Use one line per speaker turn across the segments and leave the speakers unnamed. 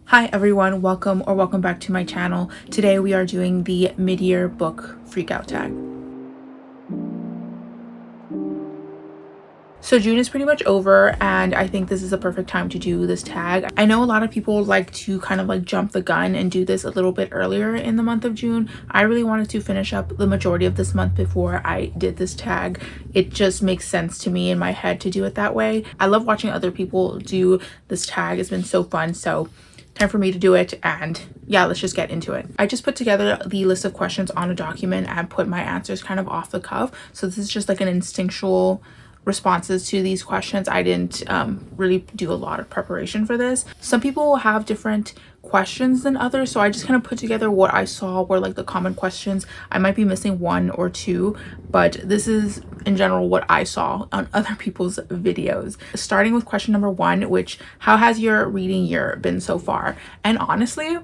Hi everyone, welcome back to my channel. Today we are doing the mid-year book freakout tag. So June is pretty much over and I think this is a perfect time to do this tag. I know a lot of people like to kind of like jump the gun and do this a little bit earlier in the month of June. I really wanted to finish up the majority of this month before I did this tag. It just makes sense to me in my head to do it that way. I love watching other people do this tag. It's been so fun. So time for me to do it, and yeah, let's just get into it. I just put together the list of questions on a document and put my answers kind of off the cuff. So this is just like an instinctual responses to these questions. I didn't really do a lot of preparation for this. Some people will have different questions than others, so I just kind of put together what I saw were like the common questions. I might be missing one or two, but this is in general what I saw on other people's videos. Starting with question number one, which, how has your reading year been so far? And honestly,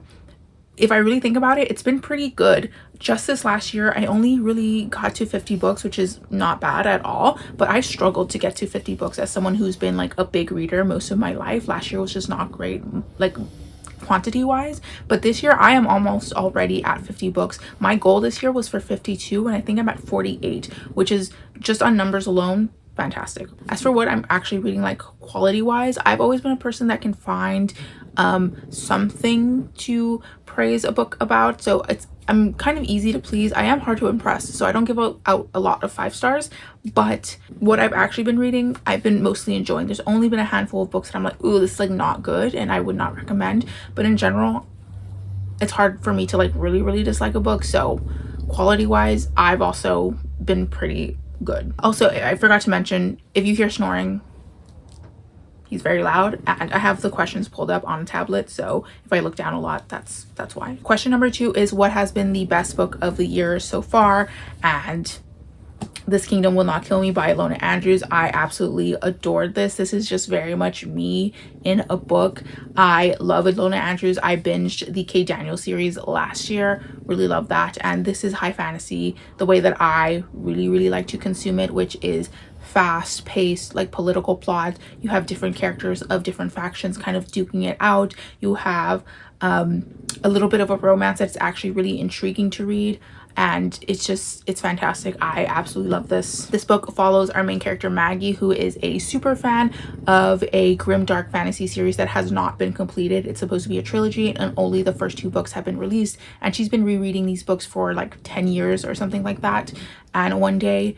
if I really think about it, it's been pretty good. Just this last year, I only really got to 50 books, which is not bad at all, but I struggled to get to 50 books as someone who's been like a big reader most of my life. Last year was just not great, like quantity wise, but this year I am almost already at 50 books. My goal this year was for 52 and I think I'm at 48, which is just on numbers alone fantastic. As for what I'm actually reading, like quality wise, I've always been a person that can find something to praise a book about, so I'm kind of easy to please. I am hard to impress, so I don't give out a lot of 5 stars, but what I've actually been reading, I've been mostly enjoying. There's only been a handful of books that I'm like, ooh, this is like not good and I would not recommend, but in general it's hard for me to like really dislike a book. So quality wise, I've also been pretty good. Also, I forgot to mention, if you hear snoring, he's very loud, and I have the questions pulled up on a tablet, so if I look down a lot, that's why. Question number 2 is, what has been the best book of the year so far? And This Kingdom Will Not Kill Me by Ilona Andrews. I absolutely adored this. This is just very much me in a book. I love Ilona Andrews. I binged the K. Daniel series last year. Really love that. And this is high fantasy the way that I really like to consume it, which is fast-paced, like political plot. You have different characters of different factions kind of duking it out. You have a little bit of a romance that's actually really intriguing to read, and it's fantastic. I absolutely love this. This book follows our main character Maggie, who is a super fan of a grim dark fantasy series that has not been completed. It's supposed to be a trilogy and only the first 2 books have been released, and she's been rereading these books for like 10 years or something like that. And one day,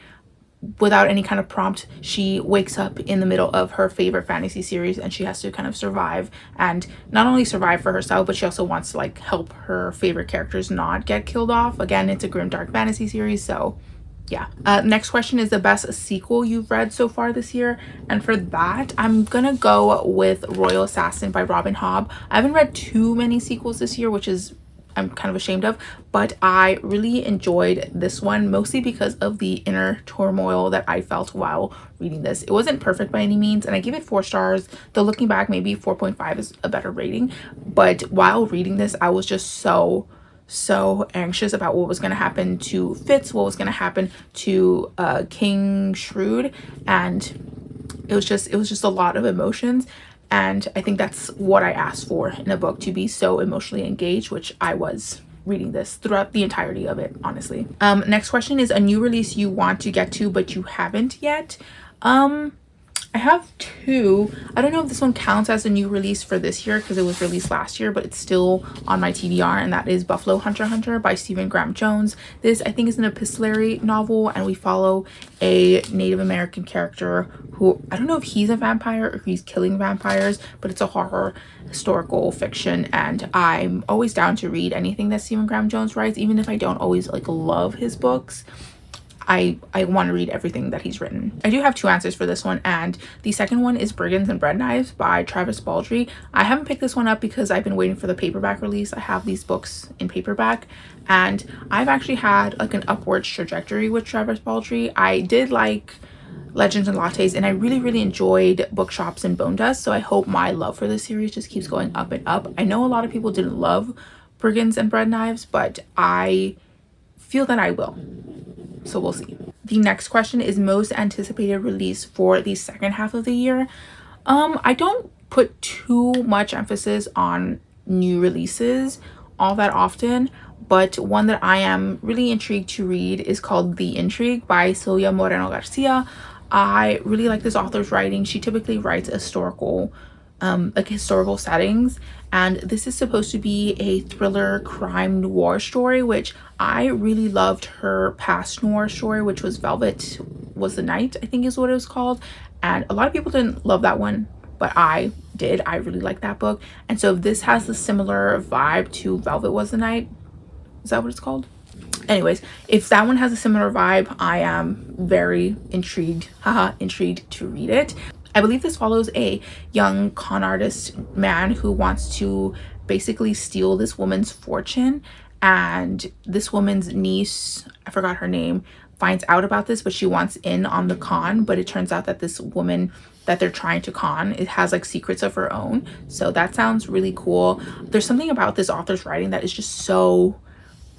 without any kind of prompt, she wakes up in the middle of her favorite fantasy series and she has to kind of survive, and not only survive for herself, but she also wants to like help her favorite characters not get killed off. Again, it's a grim dark fantasy series, so yeah. Next question is the best sequel you've read so far this year, and for that I'm gonna go with Royal Assassin by Robin Hobb. I haven't read too many sequels this year, which is I'm kind of ashamed of, but I really enjoyed this one, mostly because of the inner turmoil that I felt while reading this. It wasn't perfect by any means, and I give it 4 stars, though looking back maybe 4.5 is a better rating. But while reading this, I was just so anxious about what was going to happen to Fitz, what was going to happen to King Shrewd, and it was just a lot of emotions. And I think that's what I asked for in a book, to be so emotionally engaged, which I was reading this throughout the entirety of it, honestly. Next question is a new release you want to get to but you haven't yet. I have 2. I don't know if this one counts as a new release for this year because it was released last year, but it's still on my TBR, and that is Buffalo Hunter Hunter by Stephen Graham Jones. This, I think, is an epistolary novel, and we follow a Native American character who, I don't know if he's a vampire or if he's killing vampires, but it's a horror historical fiction, and I'm always down to read anything that Stephen Graham Jones writes, even if I don't always like love his books. I want to read everything that he's written. I do have 2 answers for this one, and the second one is Brigands and Bread Knives by Travis Baldree. I haven't picked this one up because I've been waiting for the paperback release. I have these books in paperback, and I've actually had like an upwards trajectory with Travis Baldree. I did like Legends and Lattes, and I really enjoyed Bookshops and Bone Dust, so I hope my love for this series just keeps going up and up. I know a lot of people didn't love Brigands and Bread Knives, but I feel that I will. So we'll see. The next question is most anticipated release for the second half of the year. I don't put too much emphasis on new releases all that often, but one that I am really intrigued to read is called The Intrigue by Silvia Moreno Garcia. I really like this author's writing. She typically writes historical settings, and this is supposed to be a thriller crime noir story, which I really loved her past noir story, which was Velvet Was the Night, I think is what it was called, and a lot of people didn't love that one, but I did. I really like that book. And so this has the similar vibe to Velvet Was the Night. Is that what it's called? Anyways, if that one has a similar vibe, I am very intrigued to read it. I believe this follows a young con artist man who wants to basically steal this woman's fortune, and this woman's niece, I forgot her name, finds out about this, but she wants in on the con. But it turns out that this woman that they're trying to con, it has like secrets of her own. So that sounds really cool. There's something about this author's writing that is just so,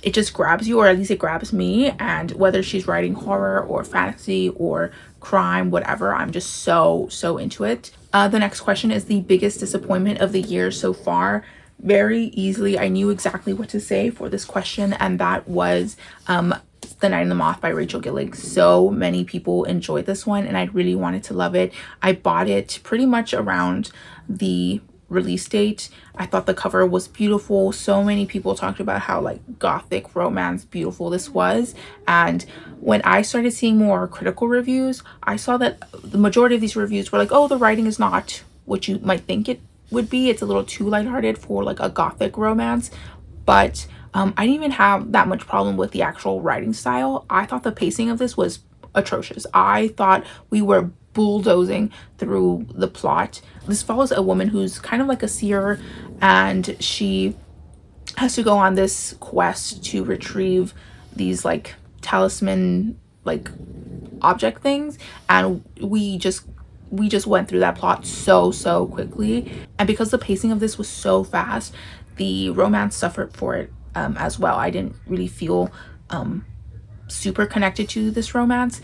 it just grabs you, or at least it grabs me. And whether she's writing horror or fantasy or crime, whatever, I'm just so into it. The next question is the biggest disappointment of the year so far. Very easily, I knew exactly what to say for this question, and that was The Night and the Moth by Rachel Gillig. So many people enjoyed this one, and I really wanted to love it. I bought it pretty much around the release date. I thought the cover was beautiful. So many people talked about how like gothic romance beautiful this was, and when I started seeing more critical reviews, I saw that the majority of these reviews were like, oh, the writing is not what you might think it would be. It's a little too lighthearted for like a gothic romance. But I didn't even have that much problem with the actual writing style. I thought the pacing of this was atrocious. I thought we were bulldozing through the plot. This follows a woman who's kind of like a seer, and she has to go on this quest to retrieve these like talisman like object things, and we just went through that plot so quickly. And because the pacing of this was so fast, the romance suffered for it as well. I didn't really feel super connected to this romance.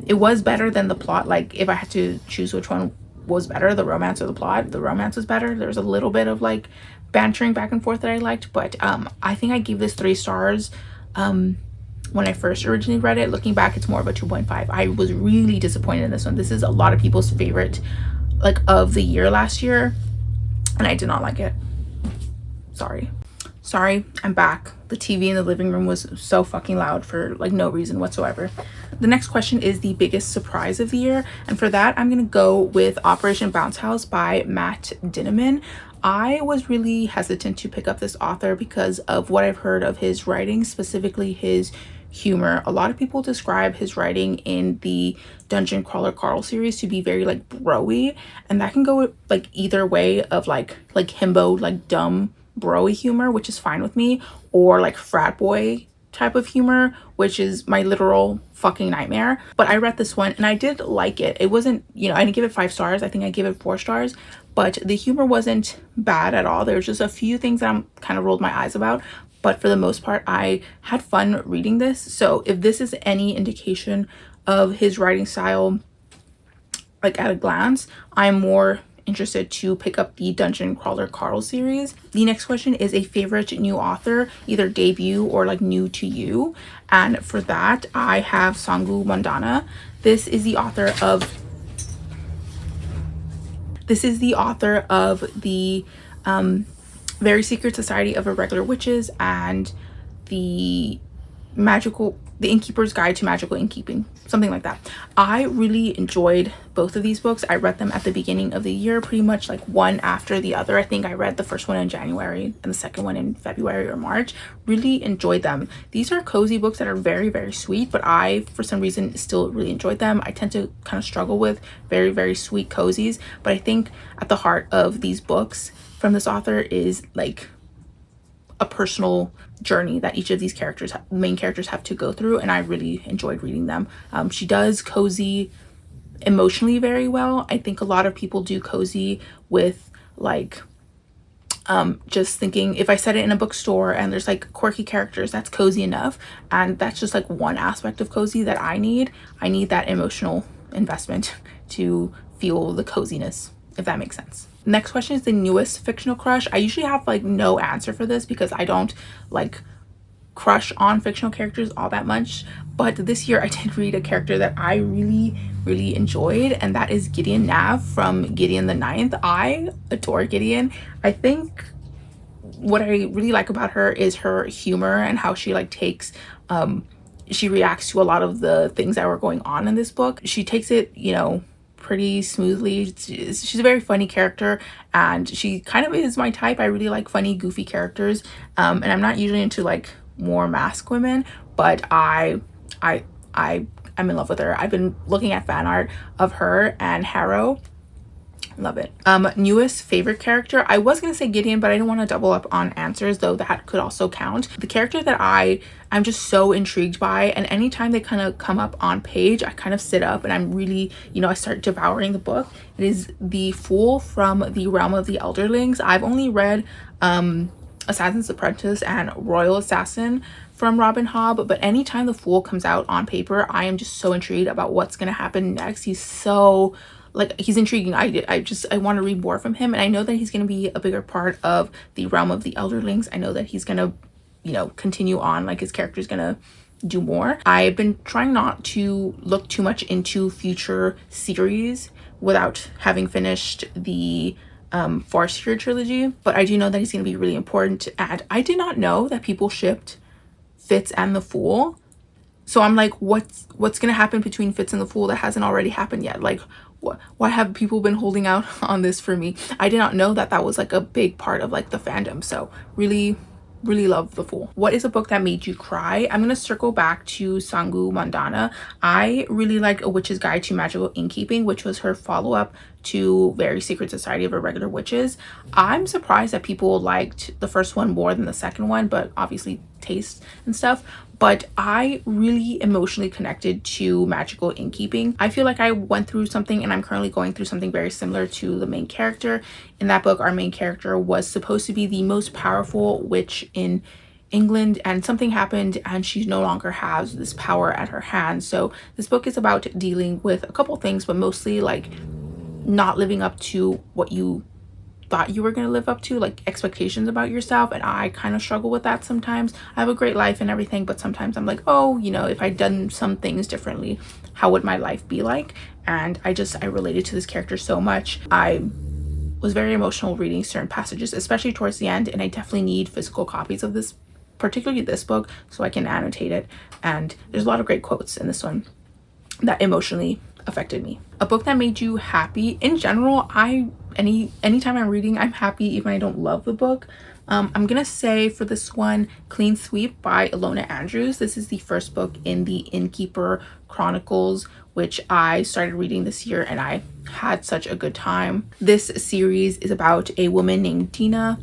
It was better than the plot. Like if I had to choose which one was better, the romance or the plot, the romance was better. There's a little bit of like bantering back and forth that I liked, but I think I gave this 3 stars when I first originally read it. Looking back, it's more of a 2.5. I was really disappointed in this one. This is a lot of people's favorite like of the year last year, and I did not like it. Sorry, I'm back. The TV in the living room was so fucking loud for like no reason whatsoever. The next question is the biggest surprise of the year, and for that I'm gonna go with Operation Bounce House by Matt Dinniman. I was really hesitant to pick up this author because of what I've heard of his writing, specifically his humor. A lot of people describe his writing in the Dungeon Crawler Carl series to be very like bro-y, and that can go like either way of like himbo, like dumb bro-y humor, which is fine with me, or like frat boy type of humor, which is my literal fucking nightmare. But I read this one and I did like it. It wasn't, you know, I didn't give it 5 stars. I think I gave it 4 stars, but the humor wasn't bad at all. There's just a few things that I'm kind of rolled my eyes about, but for the most part I had fun reading this. So if this is any indication of his writing style, like at a glance, I'm more interested to pick up the Dungeon Crawler Carl series. The next question is a favorite new author, either debut or like new to you, and for that I have Sangu Mandana. This is the author of the Very Secret Society of Irregular Witches and the Innkeeper's Guide to Magical Innkeeping, something like that. I really enjoyed both of these books. I read them at the beginning of the year, pretty much like one after the other. I think I read the first one in January and the second one in February or March. Really enjoyed them. These are cozy books that are very sweet, but I for some reason still really enjoyed them. I tend to kind of struggle with very sweet cozies, but I think at the heart of these books from this author is like a personal journey that each of these main characters have to go through, and I really enjoyed reading them. She does cozy emotionally very well. I think a lot of people do cozy with like just thinking, if I set it in a bookstore and there's like quirky characters, that's cozy enough, and that's just like one aspect of cozy that I need that emotional investment to feel the coziness, if that makes sense. Next question is the newest fictional crush. I usually have like no answer for this because I don't like crush on fictional characters all that much, but this year I did read a character that I really enjoyed, and that is Gideon Nav from Gideon the Ninth. I adore Gideon. I think what I really like about her is her humor and how she like takes she reacts to a lot of the things that were going on in this book. She takes it, you know, pretty smoothly. She's a very funny character, and she kind of is my type. I really like funny, goofy characters, and I'm not usually into like more masked women, but I'm in love with her. I've been looking at fan art of her and Harrow. Love it. Newest favorite character, I was gonna say Gideon, but I didn't want to double up on answers, though that could also count. The character that I'm just so intrigued by, and anytime they kind of come up on page, I kind of sit up and I'm really, you know, I start devouring the book. It is the Fool from the Realm of the Elderlings. I've only read Assassin's Apprentice and Royal Assassin from Robin Hobb, but anytime the Fool comes out on paper, I am just so intrigued about what's gonna happen next. He's so like, he's intriguing. I want to read more from him, and I know that he's going to be a bigger part of the Realm of the Elderlings. I know that he's going to, you know, continue on, like his character is going to do more. I've been trying not to look too much into future series without having finished the Farseer trilogy, but I do know that he's going to be really important. And I did not know that people shipped Fitz and the Fool. So I'm like, what's gonna happen between Fitz and the Fool that hasn't already happened yet? Like, why have people been holding out on this for me? I did not know that that was like a big part of like the fandom. So really love the Fool. What is a book that made you cry? I'm gonna circle back to Sangu Mandana. I really like A Witch's Guide to Magical Innkeeping, which was her follow-up to Very Secret Society of Irregular Witches. I'm surprised that people liked the first one more than the second one, but obviously taste and stuff. But I really emotionally connected to magical innkeeping. I feel like I went through something, and I'm currently going through something very similar to the main character. In that book, our main character was supposed to be the most powerful witch in England, and something happened and she no longer has this power at her hand. So this book is about dealing with a couple things, but mostly like not living up to what you thought you were going to live up to, like expectations about yourself. And I kind of struggle with that sometimes. I have a great life and everything, but sometimes I'm like, oh, you know, if I'd done some things differently, how would my life be like? And I related to this character so much. I was very emotional reading certain passages, especially towards the end, and I definitely need physical copies of this, particularly this book, so I can annotate it. And there's a lot of great quotes in this one that emotionally affected me. A book that made you happy. In general, anytime I'm reading, I'm happy even I don't love the book. I'm gonna say for this one, Clean Sweep by Ilona Andrews. This is the first book in the Innkeeper Chronicles, which I started reading this year, and I had such a good time. This series is about a woman named Dina.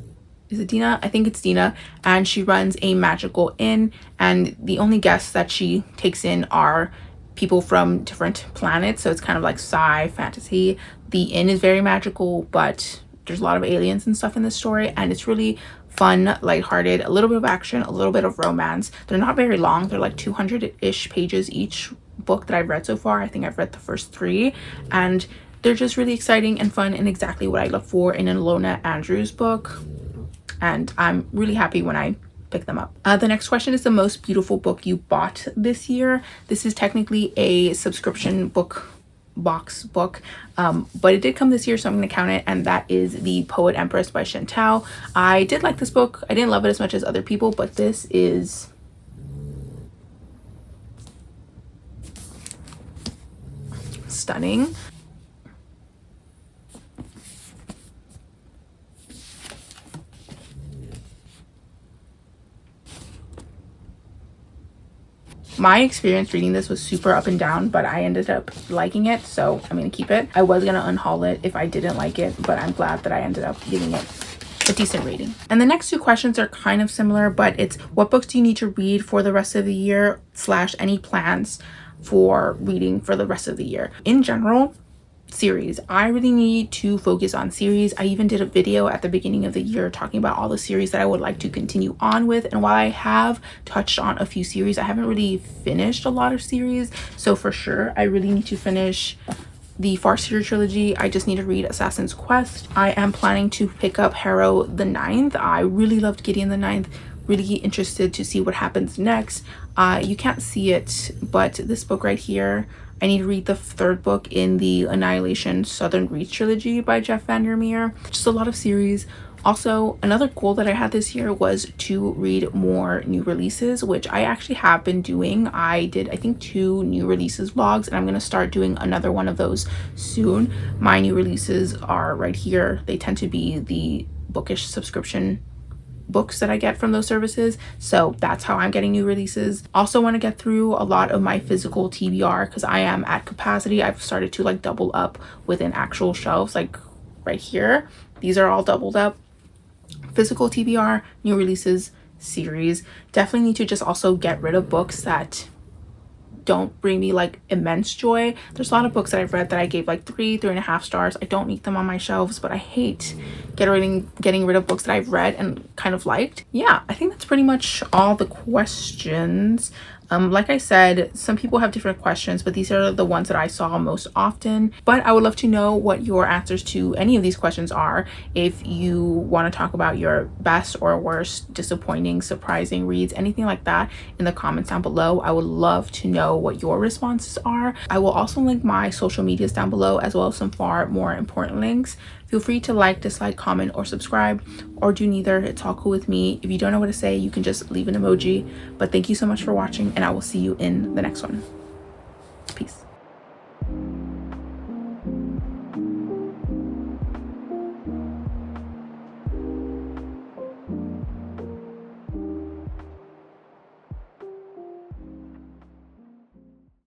Is it Dina? I think it's Dina. And she runs a magical inn, and the only guests that she takes in are people from different planets. So it's kind of like sci fantasy. The inn is very magical, but there's a lot of aliens and stuff in this story, and it's really fun, lighthearted, a little bit of action, a little bit of romance. They're not very long. They're like 200-ish pages each book that I've read so far. I think I've read the first 3, and they're just really exciting and fun, and exactly what I look for in an Ilona Andrews book. And I'm really happy when I pick them up. The next question is the most beautiful book you bought this year. This is technically a subscription box book, but it did come this year, so I'm going to count it, and that is The Poet Empress by Chantal. I did like this book. I didn't love it as much as other people, but this is stunning. My experience reading this was super up and down, but I ended up liking it, so I'm gonna keep it. I was gonna unhaul it if I didn't like it, but I'm glad that I ended up giving it a decent rating. And the next 2 questions are kind of similar, but it's what books do you need to read for the rest of the year / any plans for reading for the rest of the year. In general, series. I really need to focus on series. I even did a video at the beginning of the year talking about all the series that I would like to continue on with, and while I have touched on a few series, I haven't really finished a lot of series. So for sure I really need to finish the Farseer trilogy. I just need to read Assassin's Quest. I am planning to pick up Harrow the Ninth. I really loved Gideon the Ninth. Really interested to see what happens next. You can't see it, but this book right here, I need to read the third book in the Annihilation Southern Reach trilogy by Jeff Vandermeer. Just a lot of series. Also, another goal that I had this year was to read more new releases, which I actually have been doing. I did, I think, 2 new releases vlogs, and I'm going to start doing another one of those soon. My new releases are right here. They tend to be the bookish subscription books that I get from those services, so that's how I'm getting new releases. Also want to get through a lot of my physical TBR because I am at capacity. I've started to like double up within actual shelves, like right here. These are all doubled up. Physical TBR, new releases, series. Definitely need to just also get rid of books that don't bring me like immense joy. There's a lot of books that I've read that I gave like 3.5 stars. I don't need them on my shelves, but I hate getting rid of books that I've read and kind of liked. Yeah, I think that's pretty much all the questions. Like I said, some people have different questions, but these are the ones that I saw most often. But I would love to know what your answers to any of these questions are. If you want to talk about your best or worst, disappointing, surprising reads, anything like that in the comments down below, I would love to know what your responses are. I will also link my social medias down below, as well as some far more important links. Feel free to like, dislike, comment, or subscribe, or do neither. It's all cool with me. If you don't know what to say, you can just leave an emoji. But thank you so much for watching, and I will see you in the next one.